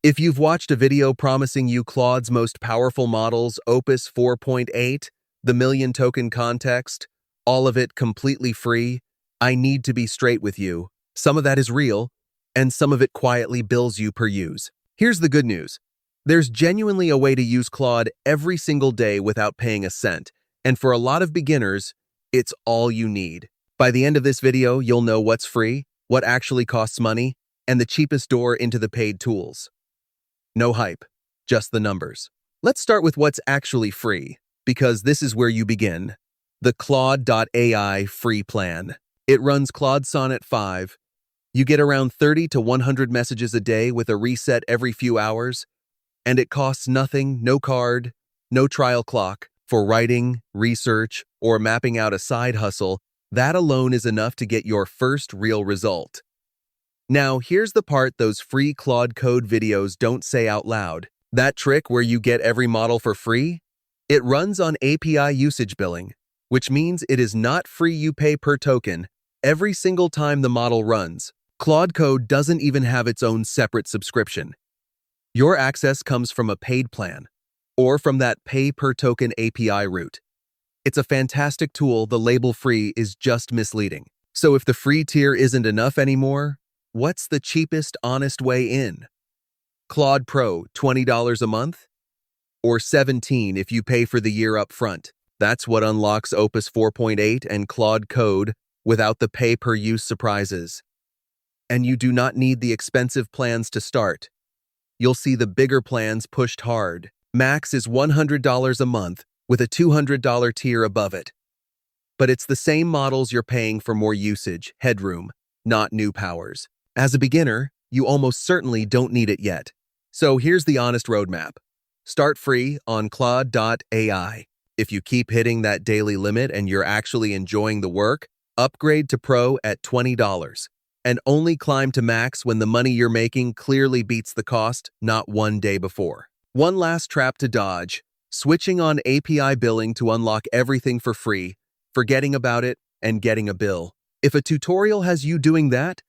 If you've watched a video promising you Claude's most powerful models, Opus 4.8, the million token context, all of it completely free, I need to be straight with you. Some of that is real, and some of it quietly bills you per use. Here's the good news. There's genuinely a way to use Claude every single day without paying a cent, and for a lot of beginners, it's all you need. By the end of this video, you'll know what's free, what actually costs money, and the cheapest door into the paid tools. No hype, just the numbers. Let's start with what's actually free, because this is where you begin. The Claude.ai free plan. It runs Claude Sonnet 5. You get around 30 to 100 messages a day with a reset every few hours, and it costs nothing, no card, no trial clock. For writing, research, or mapping out a side hustle, that alone is enough to get your first real result. Now, here's the part those free Claude Code videos don't say out loud. That trick where you get every model for free? It runs on API usage billing, which means it is not free. You pay per token every single time the model runs. Claude Code doesn't even have its own separate subscription. Your access comes from a paid plan, or from that pay-per-token API route. It's a fantastic tool. The label free is just misleading. So if the free tier isn't enough anymore, what's the cheapest, honest way in? Claude Pro, $20 a month? Or $17 if you pay for the year up front. That's what unlocks Opus 4.8 and Claude Code without the pay-per-use surprises. And you do not need the expensive plans to start. You'll see the bigger plans pushed hard. Max is $100 a month with a $200 tier above it. But it's the same models. You're paying for more usage, headroom, not new powers. As a beginner, you almost certainly don't need it yet. So here's the honest roadmap. Start free on Claude.ai. If you keep hitting that daily limit and you're actually enjoying the work, upgrade to Pro at $20. And only climb to Max when the money you're making clearly beats the cost, not one day before. One last trap to dodge: switching on API billing to unlock everything for free, forgetting about it, and getting a bill. If a tutorial has you doing that,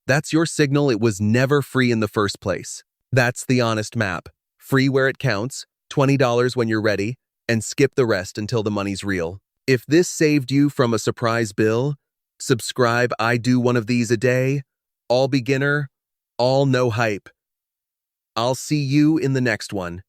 that's your signal it was never free in the first place. That's the honest map. Free where it counts, $20 when you're ready, and skip the rest until the money's real. If this saved you from a surprise bill, subscribe. I do one of these a day. All beginner, all no hype. I'll see you in the next one.